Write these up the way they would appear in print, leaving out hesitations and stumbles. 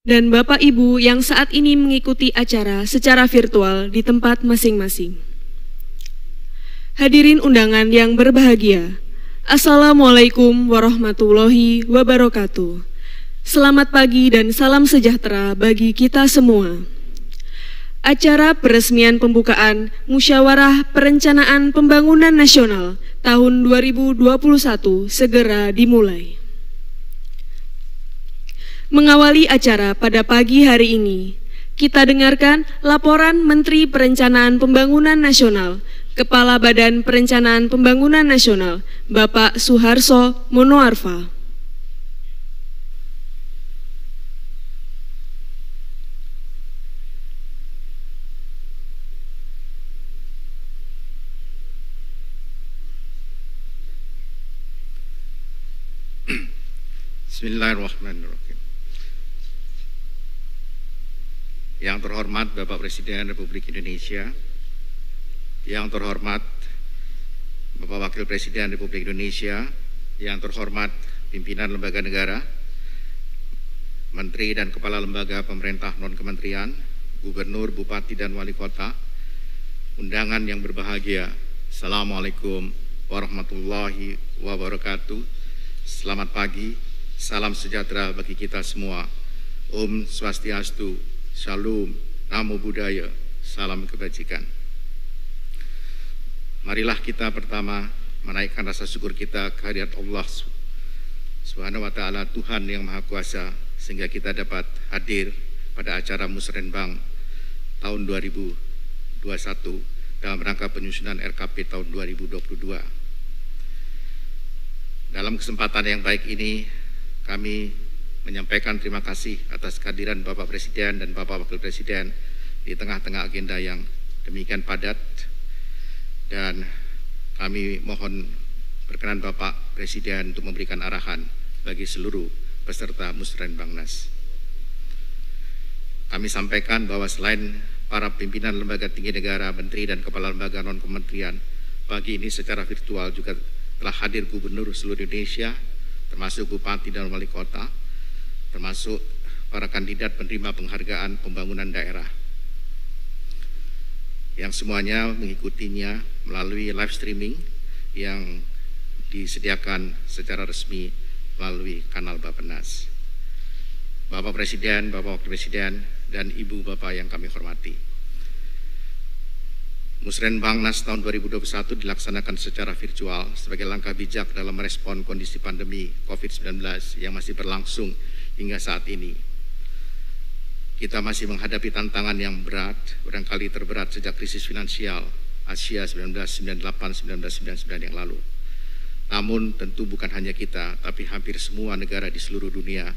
dan Bapak Ibu yang saat ini mengikuti acara secara virtual di tempat masing-masing. Hadirin undangan yang berbahagia, Assalamualaikum warahmatullahi wabarakatuh. Selamat pagi dan salam sejahtera bagi kita semua. Acara peresmian pembukaan Musyawarah Perencanaan Pembangunan Nasional tahun 2021 segera dimulai. Mengawali acara pada pagi hari ini, kita dengarkan laporan Menteri Perencanaan Pembangunan Nasional, Kepala Badan Perencanaan Pembangunan Nasional, Bapak Suharso Monoarfa. Bismillahirrahmanirrahim. Yang terhormat Bapak Presiden Republik Indonesia, yang terhormat Bapak Wakil Presiden Republik Indonesia, yang terhormat pimpinan lembaga negara, menteri dan kepala lembaga pemerintah non-kementerian, gubernur, bupati, dan wali kota, undangan yang berbahagia, Assalamualaikum warahmatullahi wabarakatuh. Selamat pagi, salam sejahtera bagi kita semua. Om Swastiastu, Shalom, Namo Buddhaya, salam kebajikan. Marilah kita pertama menaikkan rasa syukur kita kehadirat Allah Subhanahu wa Ta'ala, Tuhan yang Maha Kuasa, sehingga kita dapat hadir pada acara Musrenbang tahun 2021 dalam rangka penyusunan RKP tahun 2022. Dalam kesempatan yang baik ini, kami menyampaikan terima kasih atas kehadiran Bapak Presiden dan Bapak Wakil Presiden di tengah-tengah agenda yang demikian padat, dan kami mohon berkenan Bapak Presiden untuk memberikan arahan bagi seluruh peserta Musrenbangnas. Kami sampaikan bahwa selain para pimpinan lembaga tinggi negara, menteri dan kepala lembaga non-kementerian, pagi ini secara virtual juga telah hadir gubernur seluruh Indonesia, termasuk bupati dan wali kota, termasuk para kandidat penerima penghargaan pembangunan daerah, yang semuanya mengikutinya melalui live streaming yang disediakan secara resmi melalui kanal Bappenas. Bapak Presiden, Bapak Wakil Presiden, dan Ibu Bapak yang kami hormati, Musrenbangnas tahun 2021 dilaksanakan secara virtual sebagai langkah bijak dalam merespon kondisi pandemi COVID-19 yang masih berlangsung hingga saat ini. Kita masih menghadapi tantangan yang berat, barangkali terberat sejak krisis finansial Asia 1998-1999 yang lalu. Namun tentu bukan hanya kita, tapi hampir semua negara di seluruh dunia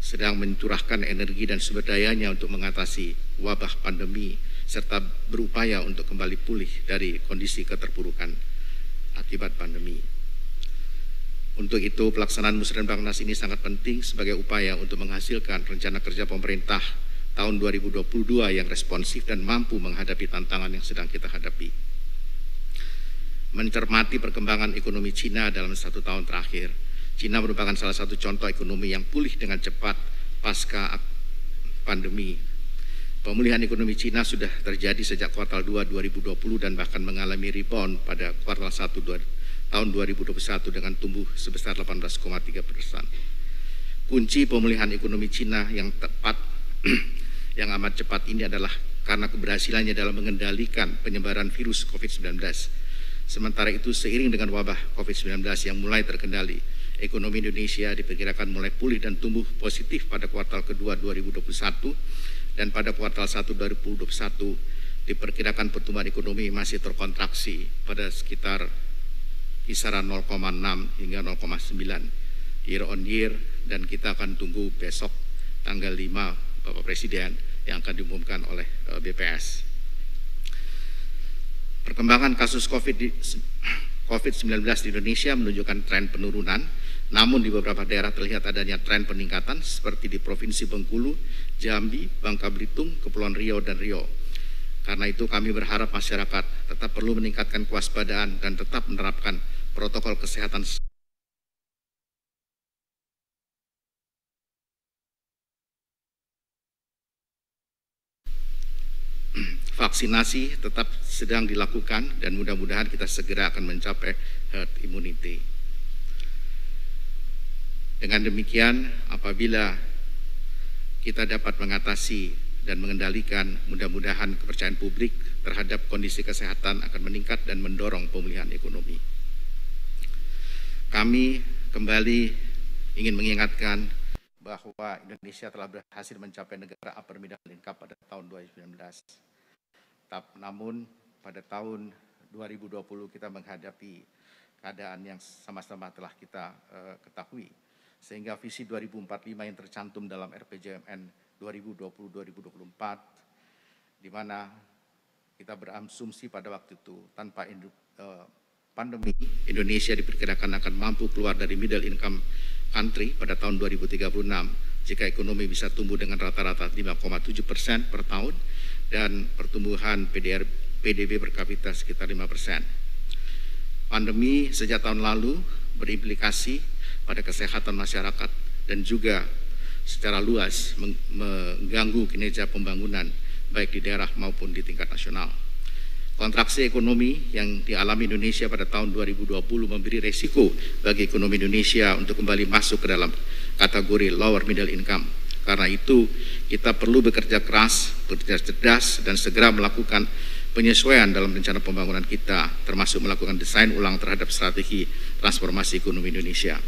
sedang mencurahkan energi dan sumber dayanya untuk mengatasi wabah pandemi, serta berupaya untuk kembali pulih dari kondisi keterpurukan akibat pandemi. Untuk itu, pelaksanaan Musrenbangnas ini sangat penting sebagai upaya untuk menghasilkan rencana kerja pemerintah tahun 2022 yang responsif dan mampu menghadapi tantangan yang sedang kita hadapi. Mencermati perkembangan ekonomi Cina dalam 1 tahun terakhir, Cina merupakan salah satu contoh ekonomi yang pulih dengan cepat pasca pandemi. Pemulihan ekonomi Cina sudah terjadi sejak kuartal 2 2020 dan bahkan mengalami rebound pada kuartal 1 tahun 2021 dengan tumbuh sebesar 18,3%. Kunci pemulihan ekonomi Cina yang tepat yang amat cepat ini adalah karena keberhasilannya dalam mengendalikan penyebaran virus COVID-19. Sementara itu, seiring dengan wabah COVID-19 yang mulai terkendali, ekonomi Indonesia diperkirakan mulai pulih dan tumbuh positif pada kuartal kedua 2021, dan pada kuartal 1 2021 diperkirakan pertumbuhan ekonomi masih terkontraksi pada sekitar kisaran 0,6 hingga 0,9 year on year, dan kita akan tunggu besok tanggal 5 Bapak Presiden yang akan diumumkan oleh BPS. Perkembangan kasus COVID-19 di Indonesia menunjukkan tren penurunan, namun di beberapa daerah terlihat adanya tren peningkatan seperti di Provinsi Bengkulu, Jambi, Bangka Belitung, Kepulauan Riau, dan Riau. Karena itu kami berharap masyarakat tetap perlu meningkatkan kewaspadaan dan tetap menerapkan protokol kesehatan vaksinasi tetap sedang dilakukan dan mudah-mudahan kita segera akan mencapai herd immunity. Dengan demikian, apabila kita dapat mengatasi dan mengendalikan, mudah-mudahan kepercayaan publik terhadap kondisi kesehatan akan meningkat dan mendorong pemulihan ekonomi. Kami kembali ingin mengingatkan bahwa Indonesia telah berhasil mencapai negara upper middle income pada tahun 2019. Namun pada tahun 2020 kita menghadapi keadaan yang sama-sama telah kita ketahui. Sehingga visi 2045 yang tercantum dalam RPJMN 2020-2024, di mana kita berasumsi pada waktu itu tanpa pandemi, Indonesia diperkirakan akan mampu keluar dari middle income country pada tahun 2036 jika ekonomi bisa tumbuh dengan rata-rata 5,7% per tahun dan pertumbuhan PDB per kapita sekitar 5%. Pandemi sejak tahun lalu berimplikasi pada kesehatan masyarakat dan juga secara luas mengganggu kinerja pembangunan baik di daerah maupun di tingkat nasional. Kontraksi ekonomi yang dialami Indonesia pada tahun 2020 memberi resiko bagi ekonomi Indonesia untuk kembali masuk ke dalam kategori lower middle income. Karena itu kita perlu bekerja keras, bekerja cerdas dan segera melakukan penyesuaian dalam rencana pembangunan kita, termasuk melakukan desain ulang terhadap strategi transformasi ekonomi Indonesia.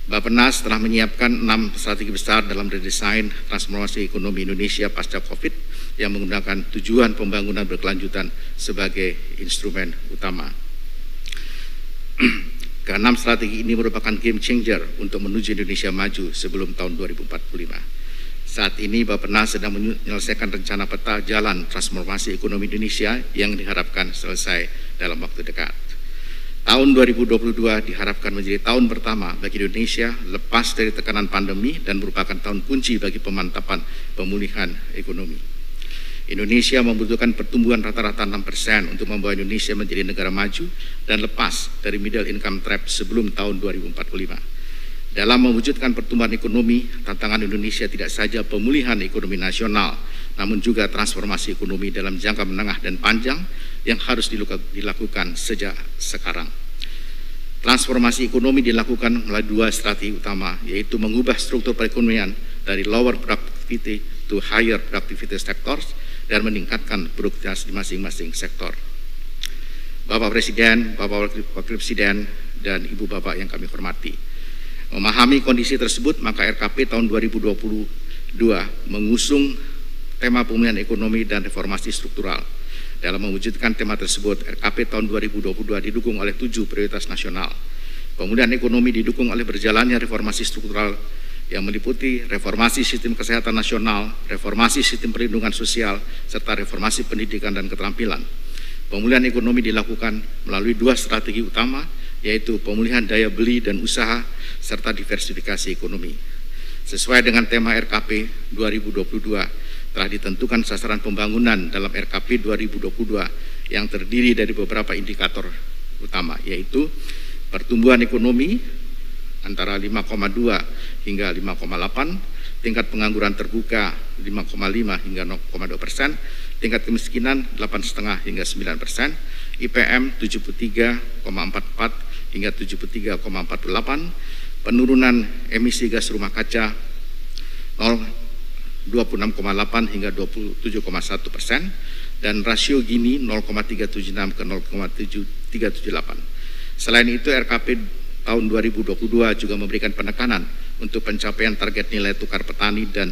Bappenas telah menyiapkan 6 strategi besar dalam redesain transformasi ekonomi Indonesia pasca COVID yang menggunakan tujuan pembangunan berkelanjutan sebagai instrumen utama. Ke-6 strategi ini merupakan game changer untuk menuju Indonesia maju sebelum tahun 2045. Saat ini Bappenas sedang menyelesaikan rencana peta jalan transformasi ekonomi Indonesia yang diharapkan selesai dalam waktu dekat. Tahun 2022 diharapkan menjadi tahun pertama bagi Indonesia lepas dari tekanan pandemi dan merupakan tahun kunci bagi pemantapan pemulihan ekonomi. Indonesia membutuhkan pertumbuhan rata-rata 6% untuk membawa Indonesia menjadi negara maju dan lepas dari middle income trap sebelum tahun 2045. Dalam mewujudkan pertumbuhan ekonomi, tantangan Indonesia tidak saja pemulihan ekonomi nasional, namun juga transformasi ekonomi dalam jangka menengah dan panjang yang harus dilakukan sejak sekarang. Transformasi ekonomi dilakukan melalui 2 strategi utama, yaitu mengubah struktur perekonomian dari lower productivity to higher productivity sectors dan meningkatkan produktivitas di masing-masing sektor. Bapak Presiden, Bapak Wakil Presiden, dan Ibu Bapak yang kami hormati, memahami kondisi tersebut, maka RKP tahun 2022 mengusung tema pemulihan ekonomi dan reformasi struktural. Dalam mewujudkan tema tersebut, RKP tahun 2022 didukung oleh 7 prioritas nasional. Pemulihan ekonomi didukung oleh berjalannya reformasi struktural yang meliputi reformasi sistem kesehatan nasional, reformasi sistem perlindungan sosial, serta reformasi pendidikan dan keterampilan. Pemulihan ekonomi dilakukan melalui 2 strategi utama, yaitu pemulihan daya beli dan usaha, serta diversifikasi ekonomi. Sesuai dengan tema RKP 2022, telah ditentukan sasaran pembangunan dalam RKP 2022 yang terdiri dari beberapa indikator utama, yaitu pertumbuhan ekonomi antara 5,2 hingga 5,8, tingkat pengangguran terbuka 5,5 hingga 0,2%, tingkat kemiskinan 8,5 hingga 9%, IPM 73,44 hingga 73,48, penurunan emisi gas rumah kaca 26,8 hingga 27,1%, dan rasio Gini 0,376 ke 0,378. Selain itu, RKP tahun 2022 juga memberikan penekanan untuk pencapaian target nilai tukar petani dan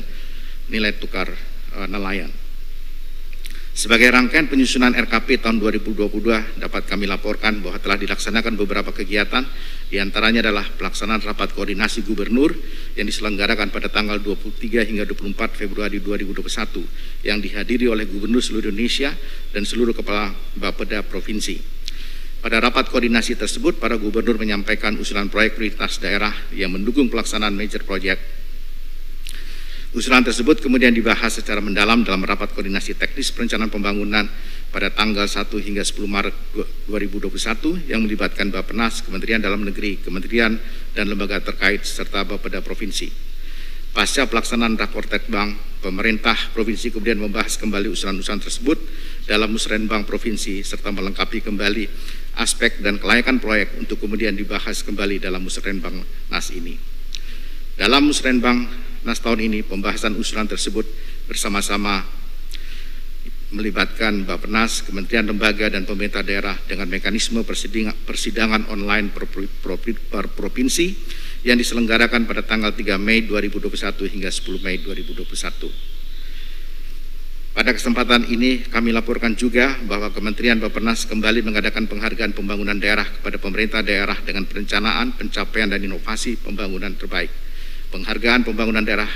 nilai tukar nelayan. Sebagai rangkaian penyusunan RKP tahun 2022, dapat kami laporkan bahwa telah dilaksanakan beberapa kegiatan, diantaranya adalah pelaksanaan rapat koordinasi gubernur yang diselenggarakan pada tanggal 23 hingga 24 Februari 2021, yang dihadiri oleh gubernur seluruh Indonesia dan seluruh kepala Bapeda provinsi. Pada rapat koordinasi tersebut, para gubernur menyampaikan usulan proyek prioritas daerah yang mendukung pelaksanaan major project. Usulan tersebut kemudian dibahas secara mendalam dalam rapat koordinasi teknis perencanaan pembangunan pada tanggal 1 hingga 10 Maret 2021 yang melibatkan Bappenas, Kementerian Dalam Negeri, Kementerian dan lembaga terkait serta Bapeda provinsi. Pasca pelaksanaan rakor Tekbang, Pemerintah Provinsi kemudian membahas kembali usulan-usulan tersebut dalam Musrenbang Provinsi serta melengkapi kembali aspek dan kelayakan proyek untuk kemudian dibahas kembali dalam Musrenbang Nas ini. Dalam Musrenbang Nas tahun ini, pembahasan usulan tersebut bersama-sama melibatkan Bappenas, Kementerian Lembaga dan Pemerintah Daerah dengan mekanisme persidangan online per provinsi yang diselenggarakan pada tanggal 3 Mei 2021 hingga 10 Mei 2021. Pada kesempatan ini kami laporkan juga bahwa Kementerian Bappenas kembali mengadakan penghargaan pembangunan daerah kepada pemerintah daerah dengan perencanaan, pencapaian dan inovasi pembangunan terbaik. Penghargaan pembangunan daerah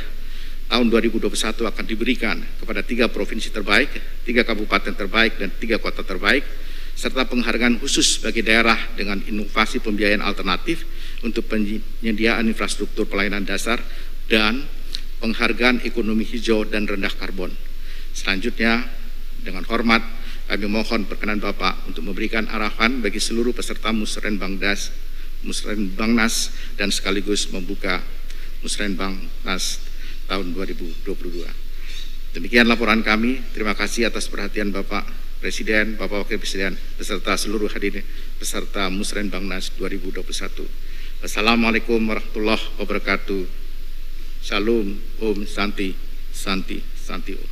tahun 2021 akan diberikan kepada 3 provinsi terbaik, 3 kabupaten terbaik, dan 3 kota terbaik, serta penghargaan khusus bagi daerah dengan inovasi pembiayaan alternatif untuk penyediaan infrastruktur pelayanan dasar dan penghargaan ekonomi hijau dan rendah karbon. Selanjutnya, dengan hormat, kami mohon perkenan Bapak untuk memberikan arahan bagi seluruh peserta Musrenbang Nas dan sekaligus membuka Musrenbang Nas tahun 2022. Demikian laporan kami. Terima kasih atas perhatian Bapak Presiden, Bapak Wakil Presiden, beserta seluruh hadirin peserta Musrenbang Nas 2021. Wassalamualaikum warahmatullahi wabarakatuh. Shalom, Om Santi, Santi, Santi Om.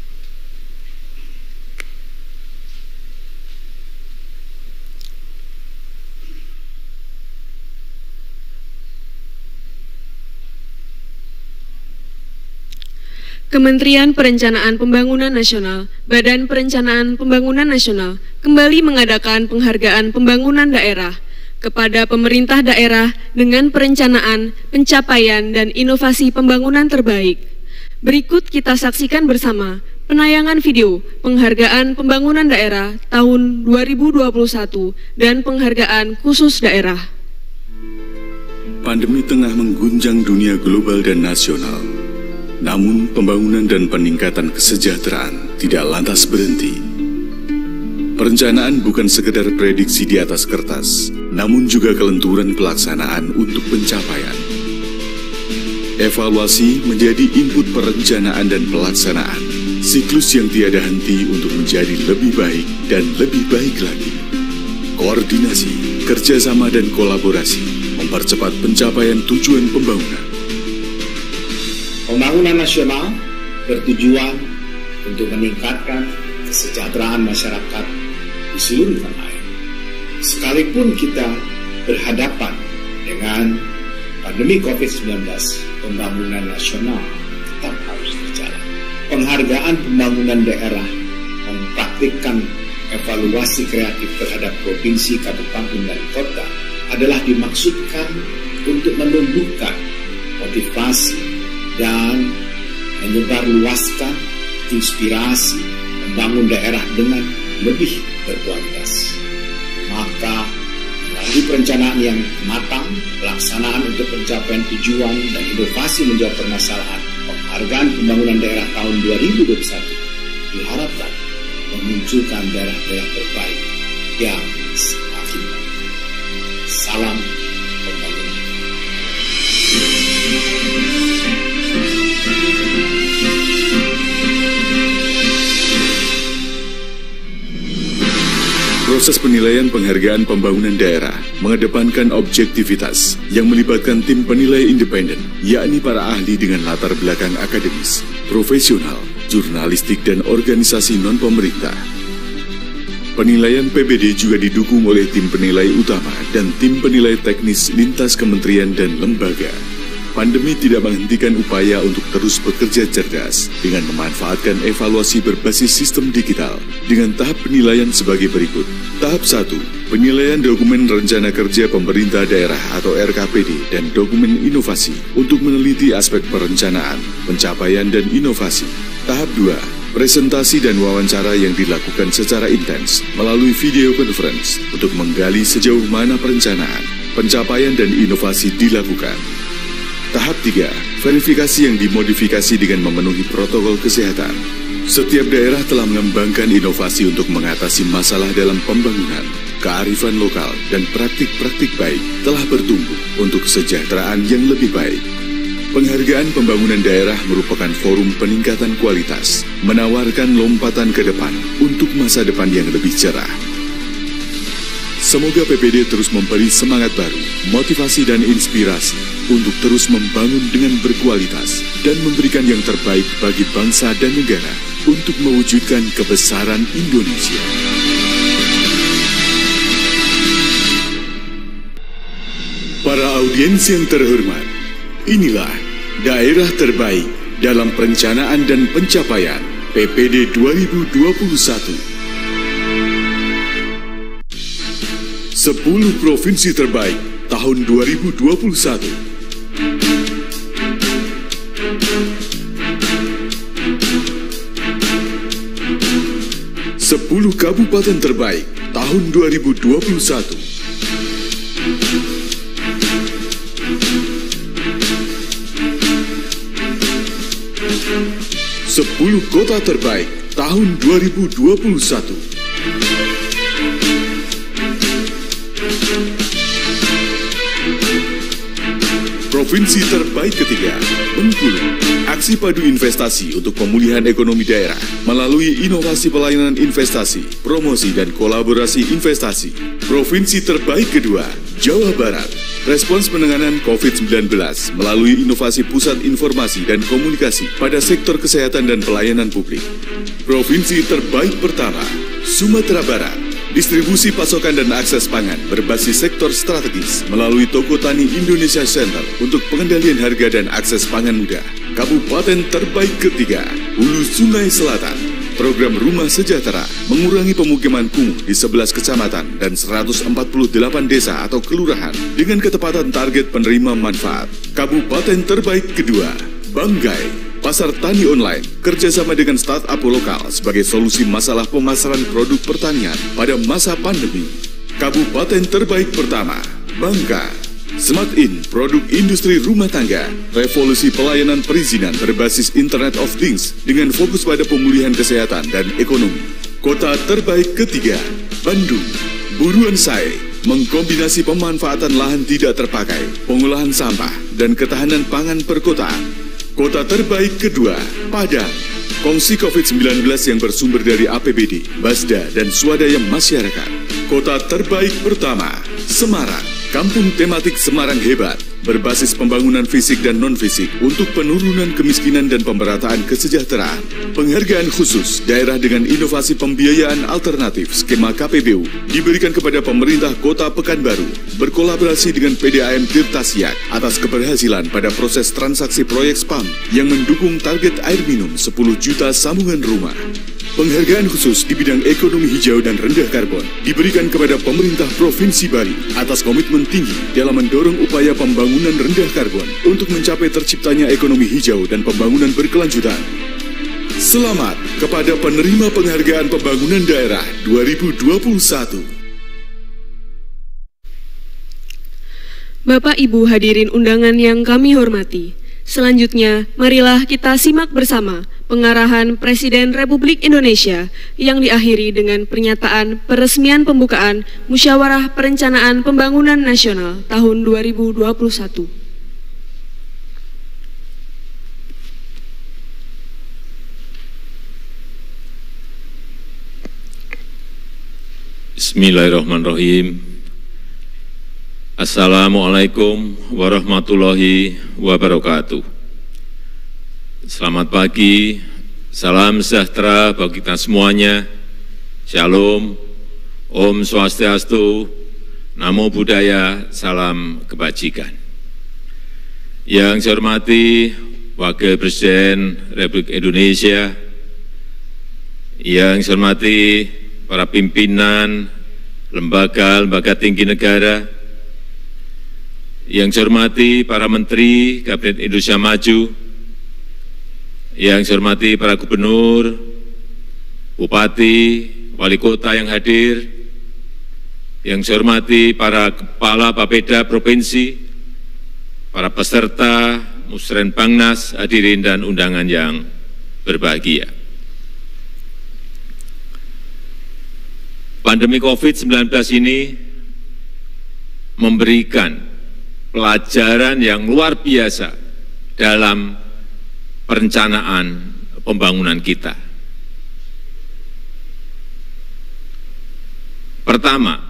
Kementerian Perencanaan Pembangunan Nasional, Badan Perencanaan Pembangunan Nasional kembali mengadakan penghargaan pembangunan daerah kepada pemerintah daerah dengan perencanaan, pencapaian, dan inovasi pembangunan terbaik. Berikut kita saksikan bersama penayangan video penghargaan pembangunan daerah tahun 2021 dan penghargaan khusus daerah. Pandemi tengah mengguncang dunia global dan nasional. Namun, pembangunan dan peningkatan kesejahteraan tidak lantas berhenti. Perencanaan bukan sekedar prediksi di atas kertas, namun juga kelenturan pelaksanaan untuk pencapaian. Evaluasi menjadi input perencanaan dan pelaksanaan, siklus yang tiada henti untuk menjadi lebih baik dan lebih baik lagi. Koordinasi, kerjasama, dan kolaborasi mempercepat pencapaian tujuan pembangunan. Pembangunan nasional bertujuan untuk meningkatkan kesejahteraan masyarakat di seluruh tanah air. Sekalipun kita berhadapan dengan pandemi COVID-19, pembangunan nasional tetap harus berjalan. Penghargaan pembangunan daerah mempraktikkan evaluasi kreatif terhadap provinsi, kabupaten, dan kota adalah dimaksudkan untuk menumbuhkan motivasi dan menyebarluaskan inspirasi membangun daerah dengan lebih berkualitas. Maka melalui perencanaan yang matang, pelaksanaan untuk pencapaian tujuan dan inovasi menjawab permasalahan, penghargaan pembangunan daerah tahun 2021 diharapkan memunculkan daerah-daerah terbaik yang semakin baik. Salam pembangunan. Proses penilaian penghargaan pembangunan daerah mengedepankan objektivitas yang melibatkan tim penilai independen, yakni para ahli dengan latar belakang akademis, profesional, jurnalistik, dan organisasi non-pemerintah. Penilaian PBD juga didukung oleh tim penilai utama dan tim penilai teknis lintas kementerian dan lembaga. Pandemi tidak menghentikan upaya untuk terus bekerja cerdas dengan memanfaatkan evaluasi berbasis sistem digital dengan tahap penilaian sebagai berikut. Tahap 1, penilaian dokumen rencana kerja pemerintah daerah atau RKPD dan dokumen inovasi untuk meneliti aspek perencanaan, pencapaian, dan inovasi. Tahap 2, presentasi dan wawancara yang dilakukan secara intens melalui video conference untuk menggali sejauh mana perencanaan, pencapaian, dan inovasi dilakukan. Tahap 3, verifikasi yang dimodifikasi dengan memenuhi protokol kesehatan. Setiap daerah telah mengembangkan inovasi untuk mengatasi masalah dalam pembangunan. Kearifan lokal dan praktik-praktik baik telah bertumbuh untuk kesejahteraan yang lebih baik. Penghargaan Pembangunan Daerah merupakan forum peningkatan kualitas, menawarkan lompatan ke depan untuk masa depan yang lebih cerah. Semoga PPD terus memberi semangat baru, motivasi dan inspirasi untuk terus membangun dengan berkualitas dan memberikan yang terbaik bagi bangsa dan negara untuk mewujudkan kebesaran Indonesia. Para audiens yang terhormat, inilah daerah terbaik dalam perencanaan dan pencapaian PPD 2021. 10 provinsi terbaik tahun 2021. 10 kabupaten terbaik tahun 2021. 10 kota terbaik tahun 2021. 10 Provinsi terbaik ketiga, Bengkulu. Aksi padu investasi untuk pemulihan ekonomi daerah melalui inovasi pelayanan investasi, promosi dan kolaborasi investasi. Provinsi terbaik kedua, Jawa Barat. Respons penanganan COVID-19 melalui inovasi pusat informasi dan komunikasi pada sektor kesehatan dan pelayanan publik. Provinsi terbaik pertama, Sumatera Barat. Distribusi pasokan dan akses pangan berbasis sektor strategis melalui Toko Tani Indonesia Center untuk pengendalian harga dan akses pangan mudah. Kabupaten terbaik ketiga, Hulu Sungai Selatan. Program Rumah Sejahtera mengurangi pemukiman kumuh di 11 kecamatan dan 148 desa atau kelurahan dengan ketepatan target penerima manfaat. Kabupaten terbaik kedua, Banggai. Pasar tani online kerjasama dengan startup lokal sebagai solusi masalah pemasaran produk pertanian pada masa pandemi. Kabupaten terbaik pertama, Bangka. Smart In, produk industri rumah tangga, revolusi pelayanan perizinan berbasis Internet of Things dengan fokus pada pemulihan kesehatan dan ekonomi. Kota terbaik ketiga, Bandung. Buruan Sae, mengkombinasi pemanfaatan lahan tidak terpakai, pengolahan sampah, dan ketahanan pangan perkotaan. Kota terbaik kedua, Padang. Kongsi COVID-19 yang bersumber dari APBD, Basda, dan swadaya masyarakat. Kota terbaik pertama, Semarang. Kampung tematik Semarang Hebat, berbasis pembangunan fisik dan non-fisik untuk penurunan kemiskinan dan pemerataan kesejahteraan. Penghargaan khusus daerah dengan inovasi pembiayaan alternatif skema KPBU diberikan kepada pemerintah Kota Pekanbaru berkolaborasi dengan PDAM Tirta Siak atas keberhasilan pada proses transaksi proyek SPAM yang mendukung target air minum 10 juta sambungan rumah. Penghargaan khusus di bidang ekonomi hijau dan rendah karbon diberikan kepada pemerintah Provinsi Bali atas komitmen tinggi dalam mendorong upaya pembangunan rendah karbon untuk mencapai terciptanya ekonomi hijau dan pembangunan berkelanjutan. Selamat kepada penerima penghargaan pembangunan daerah 2021. Bapak Ibu hadirin undangan yang kami hormati, selanjutnya marilah kita simak bersama pengarahan Presiden Republik Indonesia yang diakhiri dengan pernyataan peresmian pembukaan Musyawarah Perencanaan Pembangunan Nasional tahun 2021. Bismillahirrahmanirrahim. Assalamualaikum warahmatullahi wabarakatuh. Selamat pagi, salam sejahtera bagi kita semuanya. Shalom, Om Swastiastu, Namo Buddhaya, salam kebajikan. Yang saya hormati Wakil Presiden Republik Indonesia, yang saya hormati para pimpinan lembaga tinggi negara, yang saya hormati para Menteri Kabinet Indonesia Maju, yang saya hormati para gubernur, bupati, wali kota yang hadir, yang saya hormati para kepala Bapeda provinsi, para peserta Musren Bangnas, hadirin dan undangan yang berbahagia. Pandemi COVID-19 ini memberikan pelajaran yang luar biasa dalam perencanaan pembangunan kita. Pertama,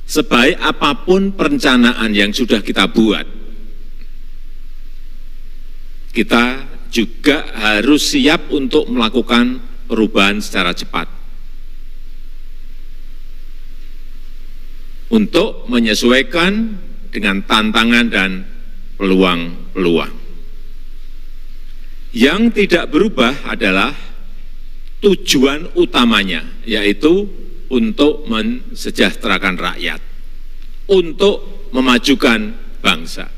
sebaik apapun perencanaan yang sudah kita buat, kita juga harus siap untuk melakukan perubahan secara cepat untuk menyesuaikan dengan tantangan dan peluang-peluang. Yang tidak berubah adalah tujuan utamanya, yaitu untuk mensejahterakan rakyat, untuk memajukan bangsa.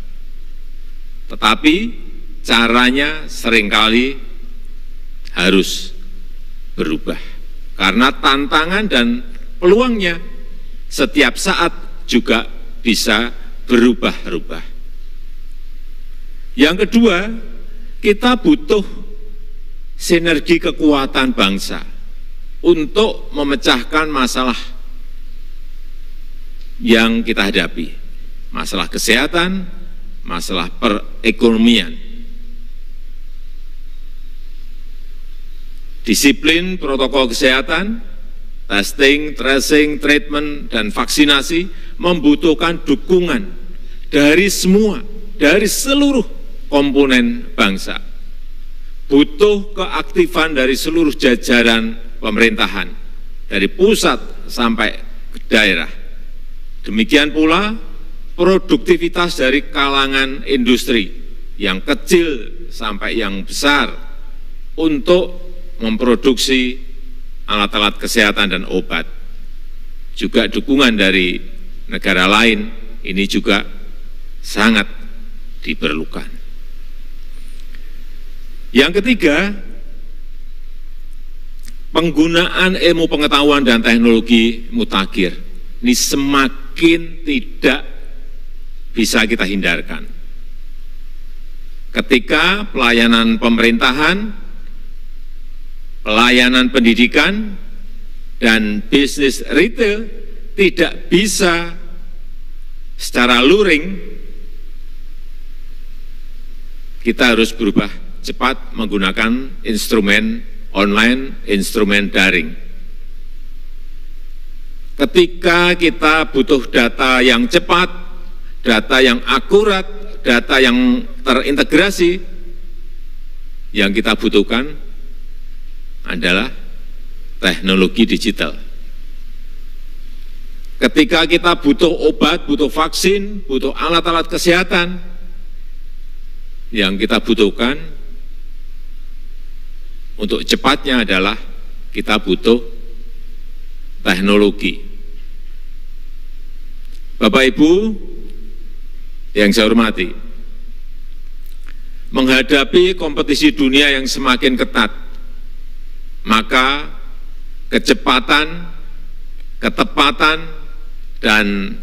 Tetapi caranya seringkali harus berubah, karena tantangan dan peluangnya setiap saat juga bisa berubah-ubah. Yang kedua, kita butuh sinergi kekuatan bangsa untuk memecahkan masalah yang kita hadapi, masalah kesehatan, masalah perekonomian. Disiplin protokol kesehatan, testing, tracing, treatment, dan vaksinasi membutuhkan dukungan dari semua, dari seluruh komponen bangsa. Butuh keaktifan dari seluruh jajaran pemerintahan, dari pusat sampai ke daerah. Demikian pula produktivitas dari kalangan industri, yang kecil sampai yang besar, untuk memproduksi alat-alat kesehatan dan obat. Juga dukungan dari negara lain ini juga sangat diperlukan. Yang ketiga, penggunaan ilmu pengetahuan dan teknologi mutakhir ini semakin tidak bisa kita hindarkan. Ketika pelayanan pemerintahan, pelayanan pendidikan, dan bisnis retail tidak bisa secara luring, kita harus berubah cepat menggunakan instrumen online, instrumen daring. Ketika kita butuh data yang cepat, data yang akurat, data yang terintegrasi, yang kita butuhkan adalah teknologi digital. Ketika kita butuh obat, butuh vaksin, butuh alat-alat kesehatan, yang kita butuhkan untuk cepatnya adalah kita butuh teknologi. Bapak Ibu yang saya hormati, menghadapi kompetisi dunia yang semakin ketat, maka kecepatan, ketepatan, dan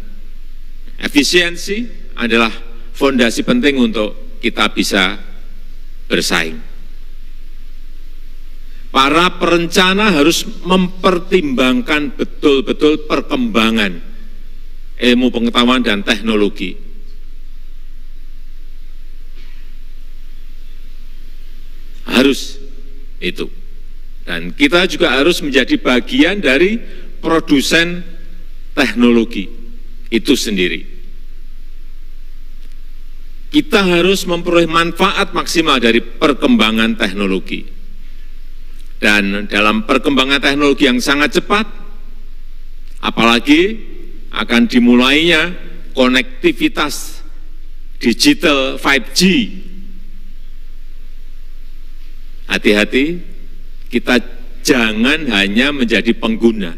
efisiensi adalah fondasi penting untuk kita bisa bersaing. Para perencana harus mempertimbangkan betul-betul perkembangan ilmu pengetahuan dan teknologi. Harus itu. Dan kita juga harus menjadi bagian dari produsen teknologi itu sendiri. Kita harus memperoleh manfaat maksimal dari perkembangan teknologi. Dan dalam perkembangan teknologi yang sangat cepat, apalagi akan dimulainya konektivitas digital 5G. Hati-hati, kita jangan hanya menjadi pengguna.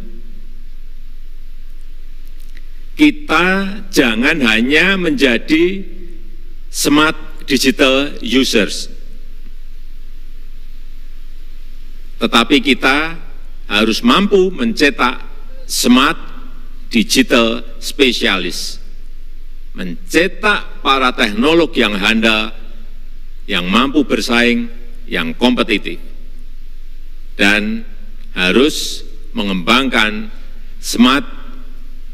Kita jangan hanya menjadi smart digital users. Tetapi kita harus mampu mencetak smart digital spesialis. Mencetak para teknolog yang handal, yang mampu bersaing, yang kompetitif. Dan harus mengembangkan smart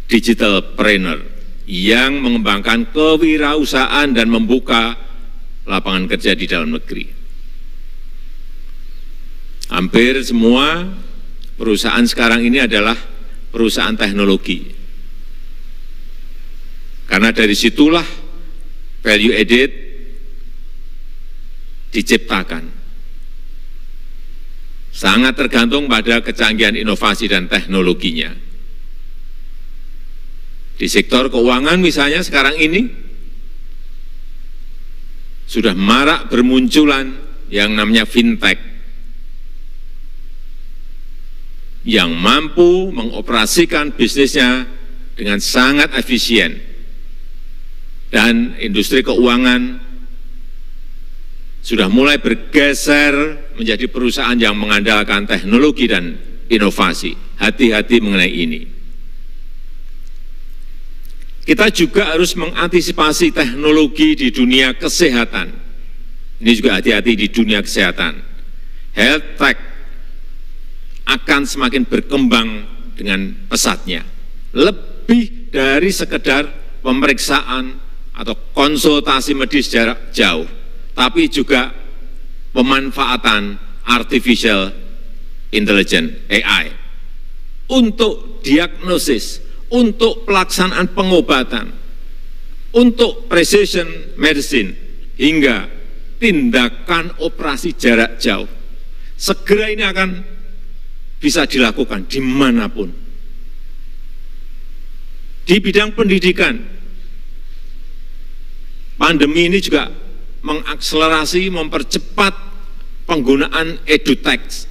digital trainer yang mengembangkan kewirausahaan dan membuka lapangan kerja di dalam negeri. Hampir semua perusahaan sekarang ini adalah perusahaan teknologi. Karena dari situlah value added diciptakan. Sangat tergantung pada kecanggihan inovasi dan teknologinya. Di sektor keuangan misalnya sekarang ini sudah marak bermunculan yang namanya fintech yang mampu mengoperasikan bisnisnya dengan sangat efisien, dan industri keuangan sudah mulai bergeser menjadi perusahaan yang mengandalkan teknologi dan inovasi. Hati-hati mengenai ini. Kita juga harus mengantisipasi teknologi di dunia kesehatan. Ini juga hati-hati di dunia kesehatan. Health tech akan semakin berkembang dengan pesatnya. Lebih dari sekedar pemeriksaan atau konsultasi medis jarak jauh, tapi juga pemanfaatan artificial intelligence (AI) untuk diagnosis, untuk pelaksanaan pengobatan, untuk precision medicine, hingga tindakan operasi jarak jauh. Segera ini akan bisa dilakukan dimanapun. Di bidang pendidikan, pandemi ini juga mengakselerasi, mempercepat penggunaan edutech.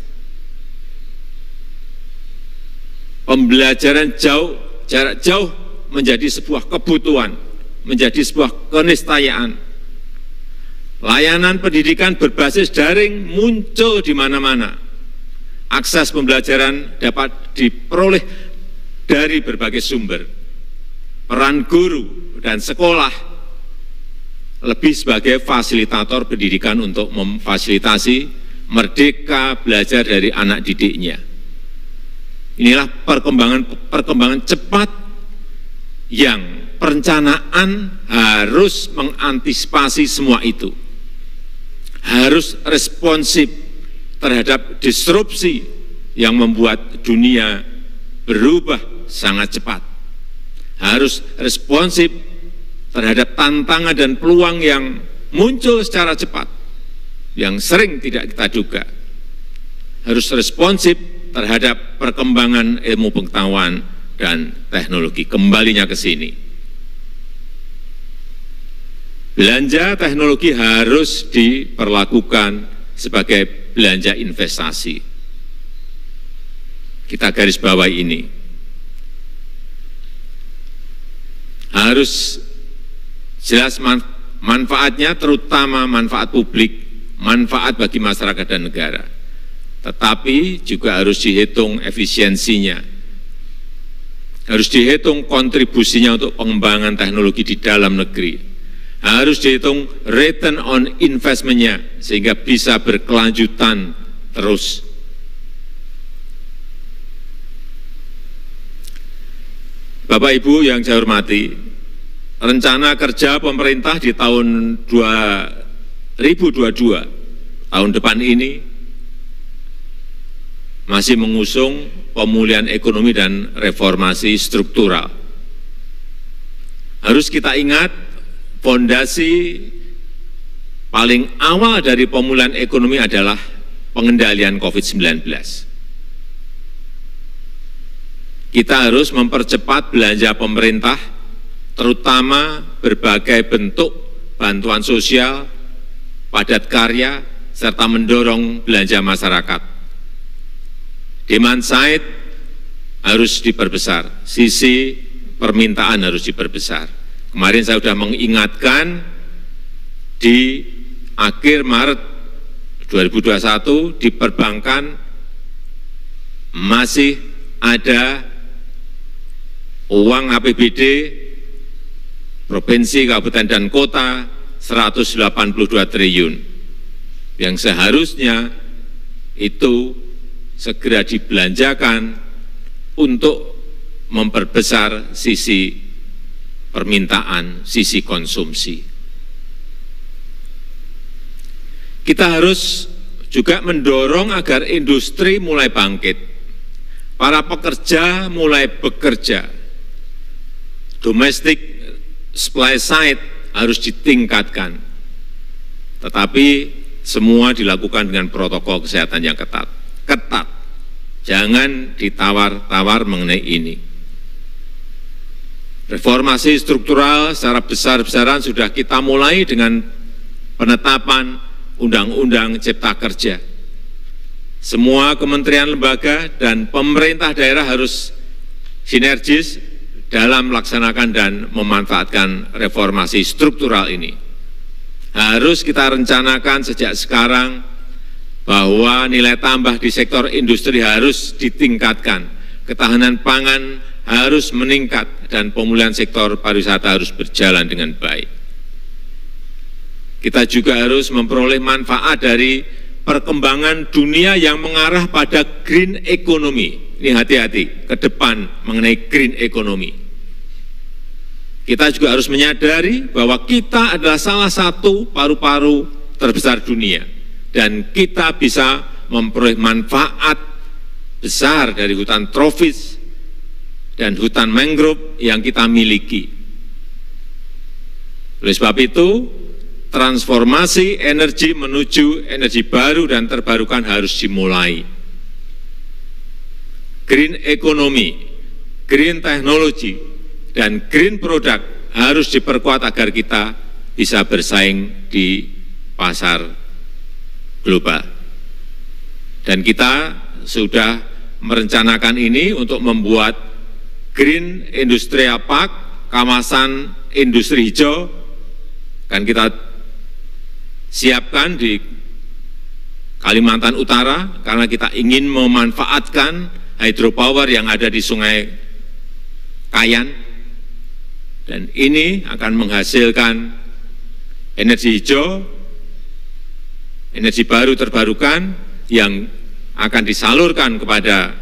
Pembelajaran jarak jauh menjadi sebuah kebutuhan, menjadi sebuah keniscayaan. Layanan pendidikan berbasis daring muncul di mana-mana. Akses pembelajaran dapat diperoleh dari berbagai sumber. Peran guru dan sekolah lebih sebagai fasilitator pendidikan untuk memfasilitasi merdeka belajar dari anak didiknya. Inilah perkembangan cepat yang perencanaan harus mengantisipasi semua itu. Harus responsif terhadap disrupsi yang membuat dunia berubah sangat cepat. Harus responsif terhadap tantangan dan peluang yang muncul secara cepat, yang sering tidak kita duga. Harus responsif terhadap perkembangan ilmu pengetahuan dan teknologi. Kembalinya ke sini. Belanja teknologi harus diperlakukan sebagai belanja investasi. Kita garis bawahi ini. Harus jelas manfaatnya, terutama manfaat publik, manfaat bagi masyarakat dan negara. Tetapi juga harus dihitung efisiensinya. Harus dihitung kontribusinya untuk pengembangan teknologi di dalam negeri. Harus dihitung return on investment-nya sehingga bisa berkelanjutan terus. Bapak Ibu yang saya hormati, rencana kerja pemerintah di tahun 2022, tahun depan ini, masih mengusung pemulihan ekonomi dan reformasi struktural. Harus kita ingat, fondasi paling awal dari pemulihan ekonomi adalah pengendalian COVID-19. Kita harus mempercepat belanja pemerintah, terutama berbagai bentuk bantuan sosial, padat karya, serta mendorong belanja masyarakat. Demand side harus diperbesar, sisi permintaan harus diperbesar. Kemarin saya sudah mengingatkan di akhir Maret 2021 di perbankan masih ada uang APBD provinsi, kabupaten, dan kota 182 triliun yang seharusnya itu segera dibelanjakan untuk memperbesar sisi permintaan, sisi konsumsi. Kita harus juga mendorong agar industri mulai bangkit, para pekerja mulai bekerja, domestic supply side harus ditingkatkan, tetapi semua dilakukan dengan protokol kesehatan yang ketat. Jangan ditawar-tawar mengenai ini. Reformasi struktural secara besar-besaran sudah kita mulai dengan penetapan Undang-Undang Cipta Kerja. Semua kementerian, lembaga, dan pemerintah daerah harus sinergis dalam melaksanakan dan memanfaatkan reformasi struktural ini. Harus kita rencanakan sejak sekarang bahwa nilai tambah di sektor industri harus ditingkatkan, ketahanan pangan harus meningkat, dan pemulihan sektor pariwisata harus berjalan dengan baik. Kita juga harus memperoleh manfaat dari perkembangan dunia yang mengarah pada green economy. Ini hati-hati ke depan mengenai green economy. Kita juga harus menyadari bahwa kita adalah salah satu paru-paru terbesar dunia, dan kita bisa memperoleh manfaat besar dari hutan tropis dan hutan mangrove yang kita miliki. Oleh sebab itu, transformasi energi menuju energi baru dan terbarukan harus dimulai. Green economy, green technology, dan green product harus diperkuat agar kita bisa bersaing di pasar global. Dan kita sudah merencanakan ini untuk membuat Green Industrial Park, kawasan industri hijau, kan kita siapkan di Kalimantan Utara karena kita ingin memanfaatkan hydropower yang ada di Sungai Kayan, dan ini akan menghasilkan energi hijau, energi baru terbarukan yang akan disalurkan kepada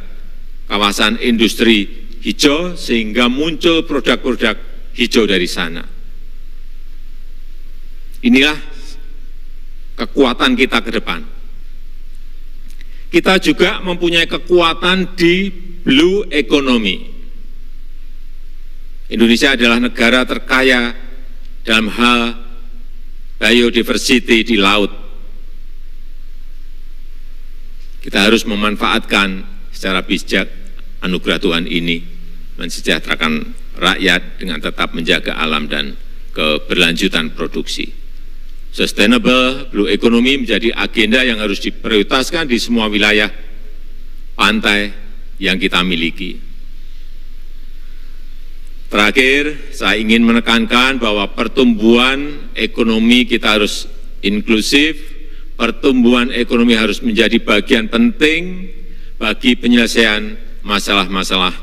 kawasan industri hijau sehingga muncul produk-produk hijau dari sana. Inilah kekuatan kita ke depan. Kita juga mempunyai kekuatan di blue economy. Indonesia adalah negara terkaya dalam hal biodiversity di laut. Kita harus memanfaatkan secara bijak anugerah Tuhan ini, mensejahterakan rakyat dengan tetap menjaga alam dan keberlanjutan produksi. Sustainable blue economy menjadi agenda yang harus diprioritaskan di semua wilayah pantai yang kita miliki. Terakhir, saya ingin menekankan bahwa pertumbuhan ekonomi kita harus inklusif, pertumbuhan ekonomi harus menjadi bagian penting bagi penyelesaian masalah-masalah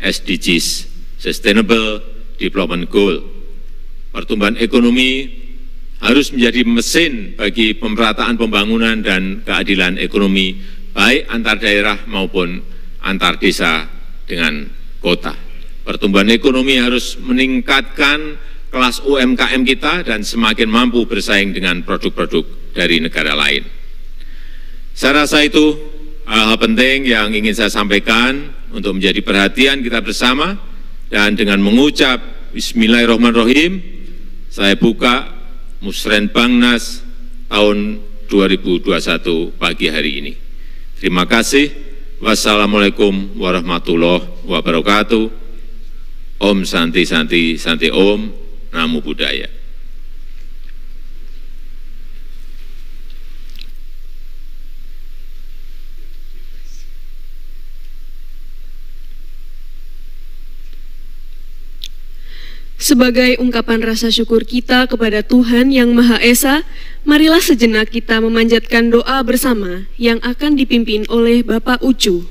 SDGs, Sustainable Development Goal. Pertumbuhan ekonomi harus menjadi mesin bagi pemerataan pembangunan dan keadilan ekonomi, baik antar daerah maupun antar desa dengan kota. Pertumbuhan ekonomi harus meningkatkan kelas UMKM kita dan semakin mampu bersaing dengan produk-produk dari negara lain. Saya rasa itu hal-hal penting yang ingin saya sampaikan untuk menjadi perhatian kita bersama, dan dengan mengucap Bismillahirrahmanirrahim, saya buka Musrenbangnas tahun 2021 pagi hari ini. Terima kasih. Wassalamualaikum warahmatullahi wabarakatuh. Om Santi Santi Santi Om, Namo Buddhaya. Sebagai ungkapan rasa syukur kita kepada Tuhan Yang Maha Esa, marilah sejenak kita memanjatkan doa bersama yang akan dipimpin oleh Bapak Ucu.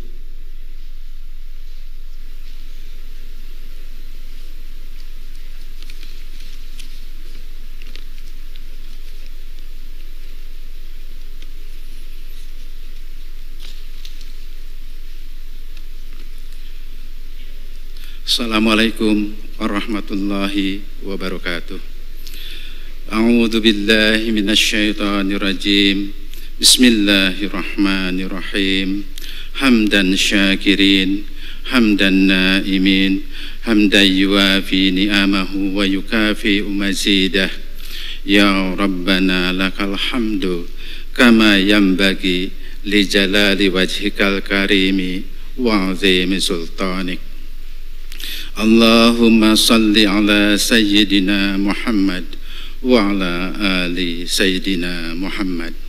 Assalamualaikum warahmatullahi wabarakatuh. A'udzu billahi minasyaitonir rajim. Bismillahirrahmanirrahim. Hamdan syakirin, hamdan naimin, hamdan yuafi ni'amahu wa yukafi mazidah. Ya Rabbana lakal hamdu kama yanbaghi li jalali wajhikal karimi wa azimi sultanik. Allahumma salli ala sayyidina Muhammad wa ala ali sayyidina Muhammad.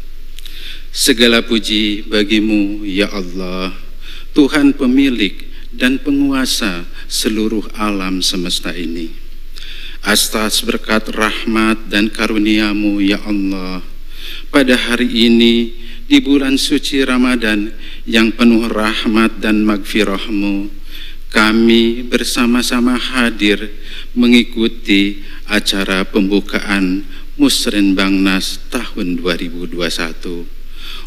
Segala puji bagimu ya Allah, Tuhan pemilik dan penguasa seluruh alam semesta ini. Atas berkat rahmat dan karunia-Mu ya Allah, pada hari ini di bulan suci Ramadan yang penuh rahmat dan magfirah-Mu, kami bersama-sama hadir mengikuti acara pembukaan Musrenbangnas tahun 2021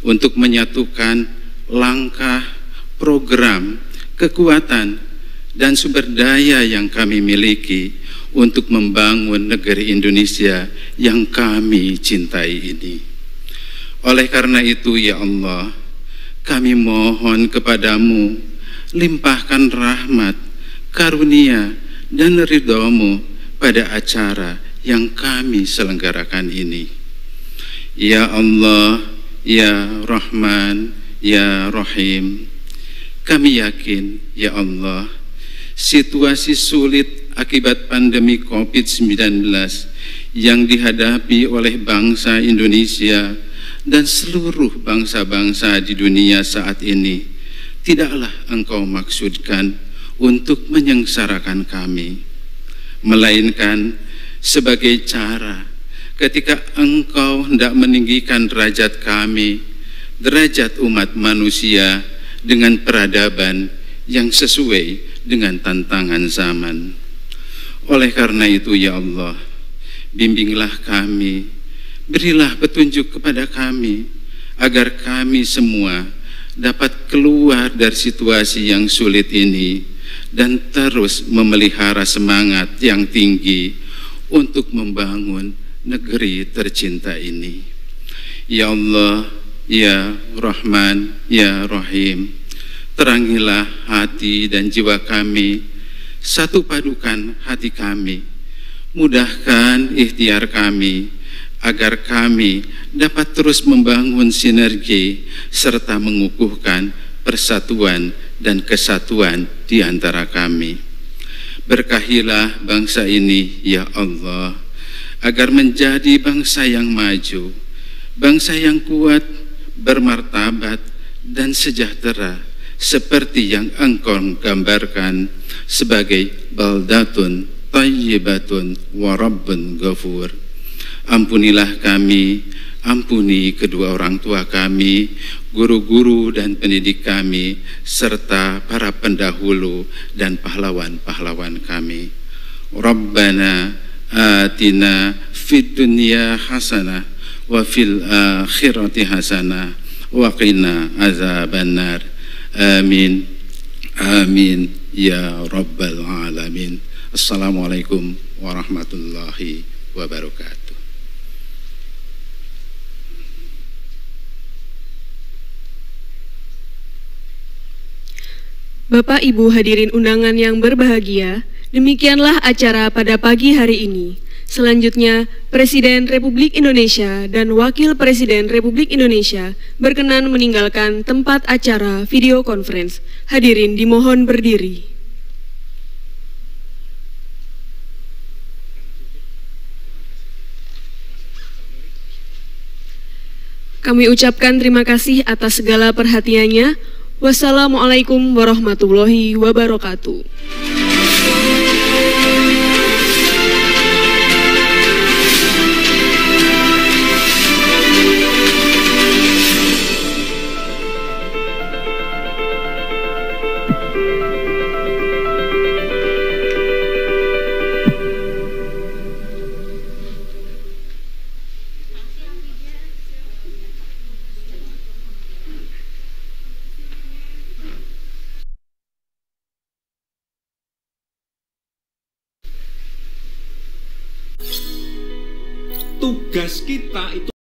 untuk menyatukan langkah, program, kekuatan, dan sumber daya yang kami miliki untuk membangun negeri Indonesia yang kami cintai ini. Oleh karena itu ya Allah, kami mohon kepadamu, limpahkan rahmat, karunia, dan ridho-Mu pada acara yang kami selenggarakan ini. Ya Allah, Ya Rahman, Ya Rahim, kami yakin, ya Allah, situasi sulit akibat pandemi COVID-19 yang dihadapi oleh bangsa Indonesia dan seluruh bangsa-bangsa di dunia saat ini tidaklah Engkau maksudkan untuk menyengsarakan kami, melainkan sebagai cara ketika Engkau hendak meninggikan derajat kami, derajat umat manusia dengan peradaban yang sesuai dengan tantangan zaman. Oleh karena itu ya Allah, bimbinglah kami, berilah petunjuk kepada kami, agar kami semua dapat keluar dari situasi yang sulit ini dan terus memelihara semangat yang tinggi untuk membangun negeri tercinta ini. Ya Allah, Ya Rahman, Ya Rahim, terangilah hati dan jiwa kami, satu padukan hati kami, mudahkan ikhtiar kami, agar kami dapat terus membangun sinergi serta mengukuhkan persatuan dan kesatuan di antara kami. Berkahilah bangsa ini, ya Allah, agar menjadi bangsa yang maju, bangsa yang kuat, bermartabat, dan sejahtera, seperti yang Engkau gambarkan sebagai baldatun thayyibatun wa rabbun ghafur. Ampunilah kami, ampuni kedua orang tua kami, guru-guru dan pendidik kami, serta para pendahulu dan pahlawan-pahlawan kami. Rabbana atina fid dunya hasanah wa fil akhirati hasanah wa qina azabannar. Amin, amin, ya rabbal alamin. Assalamualaikum warahmatullahi wabarakatuh. Bapak Ibu hadirin undangan yang berbahagia, demikianlah acara pada pagi hari ini. Selanjutnya, Presiden Republik Indonesia dan Wakil Presiden Republik Indonesia berkenan meninggalkan tempat acara video conference. Hadirin dimohon berdiri. Kami ucapkan terima kasih atas segala perhatiannya. Wassalamualaikum warahmatullahi wabarakatuh. Tugas kita itu